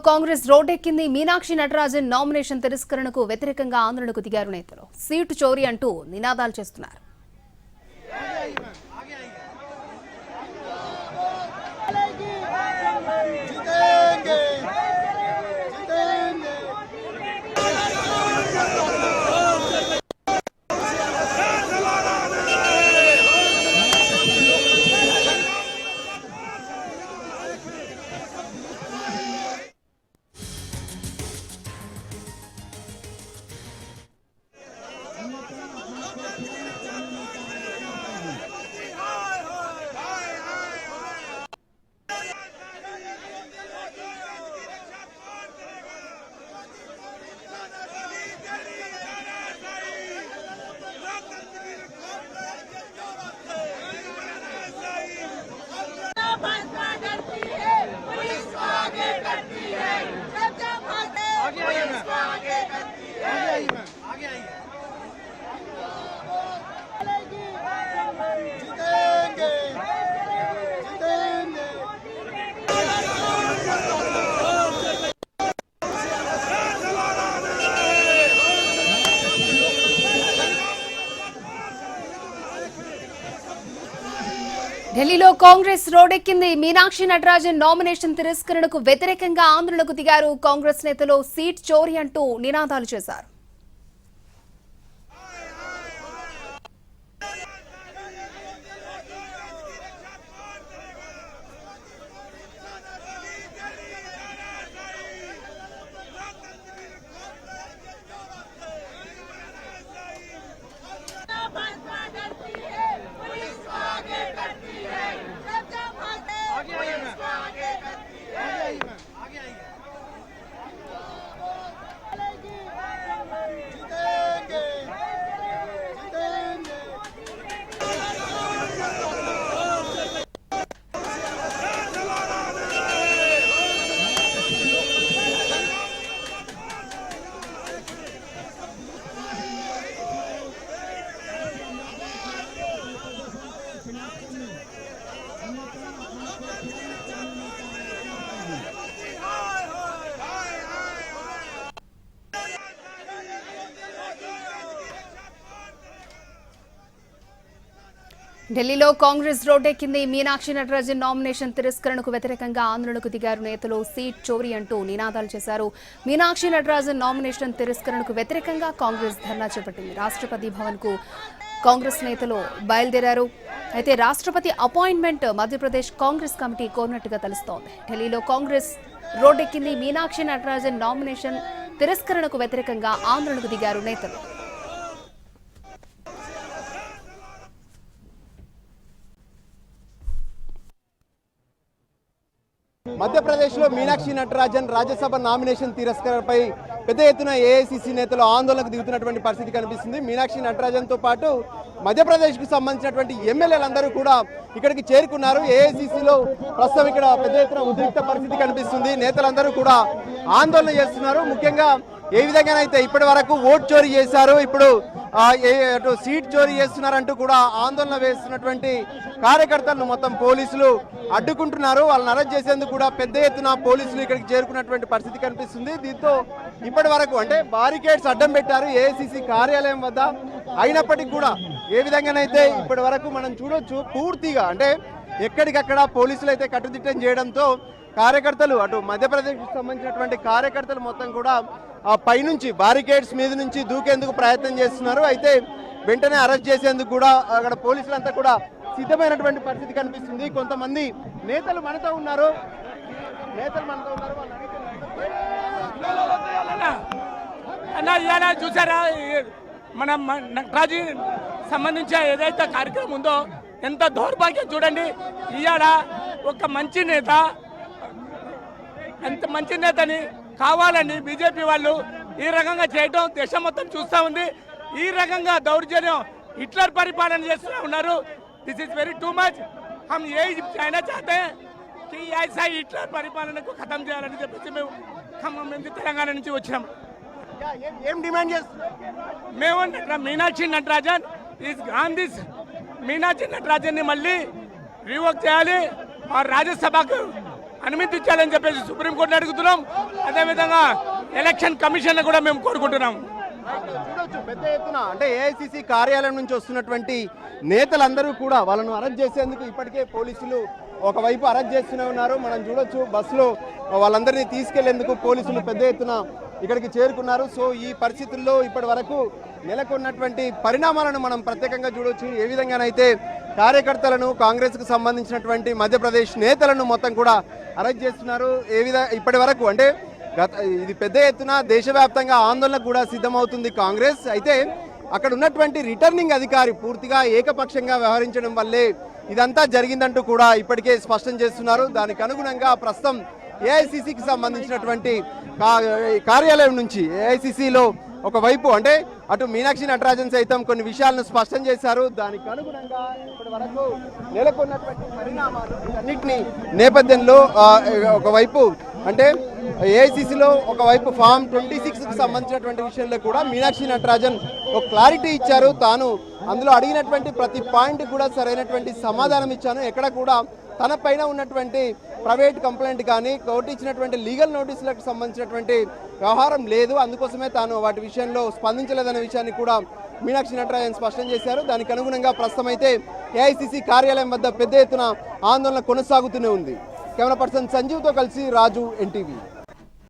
Congress రోడ్డెక్కింది. Meenakshi Natarajan nomination తిరస్కరణకు వ్యతిరేకంగా ఆందోళనకు దిగారు నేతలు. సీటు చోరీ అంటూ నినాదాలు చేస్తున్నారు. ఢిల్లీలో కాంగ్రెస్ రోడ్డెక్కింది. మీనాక్షి నటరాజన్ నామినేషన్ తిరస్కరణకు వ్యతిరేకంగా ఆందోళనకు దిగారు కాంగ్రెస్ నేతలు. సీట్ చోరీ అంటూ నినాదాలు చేశారు. ఢిల్లీలో కాంగ్రెస్ రోడ్డెక్కింది. మీనాక్షి నటరాజన్ నామినేషన్ తిరస్కరణకు వ్యతిరేకంగా ఆందోళనకు దిగారు నేతలు. సీట్ చోరీ అంటూ నినాదాలు చేశారు. మీనాక్షి నటరాజన్ నామినేషన్ తిరస్కరణకు వ్యతిరేకంగా కాంగ్రెస్ ధర్నా చేపట్టింది. రాష్ట్రపతి భవన్ కు కాంగ్రెస్ నేతలు బయలుదేరారు. అయితే రాష్ట్రపతి అపాయింట్మెంట్ మధ్యప్రదేశ్ కాంగ్రెస్ కమిటీ కోరినట్టుగా తెలుస్తోంది. ఢిల్లీలో కాంగ్రెస్ రోడ్డెక్కింది. మీనాక్షి నటరాజన్ నామినేషన్ తిరస్కరణకు వ్యతిరేకంగా ఆందోళనకు దిగారు నేతలు. మధ్యప్రదేశ్లో మీనాక్షి నటరాజన్ రాజ్యసభ నామినేషన్ తిరస్కరణపై పెద్ద ఎత్తున ఏఐసిసి నేతలు ఆందోళనకు దిగుతున్నటువంటి పరిస్థితి కనిపిస్తుంది. మీనాక్షి నటరాజన్తో పాటు మధ్యప్రదేశ్కు సంబంధించినటువంటి ఎమ్మెల్యేలందరూ కూడా ఇక్కడికి చేరుకున్నారు. ఏఐసిసిలో ప్రస్తుతం ఇక్కడ పెద్ద ఎత్తున ఉద్రిక్త పరిస్థితి కనిపిస్తుంది. నేతలందరూ కూడా ఆందోళన చేస్తున్నారు. ముఖ్యంగా ఏ విధంగానైతే ఇప్పటి వరకు ఓట్ చోరీ చేశారు, ఇప్పుడు సీట్ చోరీ చేస్తున్నారంటూ కూడా ఆందోళన వేస్తున్నటువంటి కార్యకర్తలను మొత్తం పోలీసులు అడ్డుకుంటున్నారు. వాళ్ళని అరెస్ట్ చేసేందుకు కూడా పెద్ద ఎత్తున పోలీసులు ఇక్కడికి చేరుకున్నటువంటి పరిస్థితి కనిపిస్తుంది. దీంతో ఇప్పటి వరకు అంటే బారికేడ్స్ అడ్డం పెట్టారు ఏఐసిసి కార్యాలయం వద్ద. అయినప్పటికీ కూడా ఏ విధంగానైతే ఇప్పటి వరకు మనం చూడొచ్చు, పూర్తిగా అంటే ఎక్కడికక్కడ పోలీసులు అయితే కట్టుదిట్టం చేయడంతో కార్యకర్తలు అటు మధ్యప్రదేశ్కి సంబంధించినటువంటి కార్యకర్తలు మొత్తం కూడా పైనుంచి బారికేడ్స్ మీద నుంచి దూకేందుకు ప్రయత్నం చేస్తున్నారు. అయితే వెంటనే అరెస్ట్ చేసేందుకు కూడా అక్కడ పోలీసులంతా కూడా సిద్ధమైనటువంటి పరిస్థితి కనిపిస్తుంది. కొంతమంది నేతలు మనతో ఉన్నారు. చూసారా, మన నటరాజు సంబంధించి ఏదైతే కార్యక్రమం ఉందో ఎంత దౌర్భాగ్యం చూడండి. ఇవాళ ఒక మంచి నేత, ఎంత మంచి నేతని కావాలని బీజేపీ వాళ్ళు ఈ రకంగా చేయడం దేశం మొత్తం చూస్తూ ఉంది. ఈ రకంగా దౌర్జన్యం హిట్లర్ పరిపాలన చేస్తూ ఉన్నారు. This is very too much. हम यही कहना चाहते हैं कि ऐसा हिटलर పరిపాలన को खत्म చేయాలని చెప్పేసి మేము ఖమ్మం నుంచి తెలంగాణ నుంచి వచ్చాము. ఏం డిమాండ్ చేస్తున్నారు? మేము మీనాక్షి నటరాజన్ గాంధీస్ మీనాక్షి నటరాజన్ని మళ్ళీ రివోక్ చేయాలి. రాజ్యసభకు అనుమతించాలని చెప్పేసి సుప్రీంకోర్టుని అడుగుతున్నాం. అదేవిధంగా ఎలక్షన్ కమిషన్ కూడా మేము కోరుకుంటున్నాం. చూడొచ్చు పెద్ద ఎత్తున అంటే ఏఐసిసి కార్యాలయం నుంచి వస్తున్నటువంటి నేతలందరూ కూడా వాళ్ళను అరెస్ట్ చేసేందుకు ఇప్పటికే పోలీసులు ఒకవైపు అరెస్ట్ చేస్తూనే ఉన్నారు. మనం చూడొచ్చు బస్సులో వాళ్ళందరినీ తీసుకెళ్లేందుకు పోలీసులు పెద్ద ఎత్తున ఇక్కడికి చేరుకున్నారు. సో ఈ పరిస్థితుల్లో ఇప్పటి వరకు నెలకొన్నటువంటి పరిణామాలను మనం ప్రత్యేకంగా చూడొచ్చు. ఏ విధంగానైతే కార్యకర్తలను కాంగ్రెస్కు సంబంధించినటువంటి మధ్యప్రదేశ్ నేతలను మొత్తం కూడా అరెస్ట్ చేస్తున్నారు. ఇప్పటి వరకు అంటే ఇది పెద్ద ఎత్తున దేశవ్యాప్తంగా ఆందోళనకు కూడా సిద్ధమవుతుంది కాంగ్రెస్. అయితే అక్కడ ఉన్నటువంటి రిటర్నింగ్ అధికారి పూర్తిగా ఏకపక్షంగా వ్యవహరించడం వల్లే ఇదంతా జరిగిందంటూ కూడా ఇప్పటికే స్పష్టం చేస్తున్నారు. దానికి అనుగుణంగా ప్రస్తుతం ఏఐసిసికి సంబంధించినటువంటి కార్యాలయం నుంచి ఏఐసిసిలో ఒకవైపు అంటే అటు మీనాక్షి నటరాజన్ సైతం కొన్ని విషయాలను స్పష్టం చేశారు. దానికి అనుగుణంగా ఇప్పటి వరకు నెలకొన్నటువంటి పరిణామాలు అన్నింటినీ నేపథ్యంలో ఒకవైపు అంటే ఏఐసిసిలో ఒకవైపు ఫామ్ 26కి సంబంధించినటువంటి విషయంలో కూడా మీనాక్షి నటరాజన్ ఒక క్లారిటీ ఇచ్చారు. తాను అందులో అడిగినటువంటి ప్రతి పాయింట్ కూడా సరైనటువంటి సమాధానం ఇచ్చాను. ఎక్కడ కూడా తన పైన ఉన్నటువంటి ప్రైవేట్ కంప్లైంట్ కానీ కోర్టు ఇచ్చినటువంటి లీగల్ నోటీసులకు సంబంధించినటువంటి వ్యవహారం లేదు, అందుకోసమే తాను వాటి విషయంలో స్పందించలేదనే విషయాన్ని కూడా మీనాక్షి నటరాజన్ స్పష్టం చేశారు. దానికి అనుగుణంగా ప్రస్తుతం అయితే ఏఐసిసి కార్యాలయం వద్ద పెద్ద ఎత్తున ఆందోళన కొనసాగుతూనే ఉంది. కెమెరా పర్సన్ సంజీవ్తో కలిసి రాజు, ఎన్టీవీ.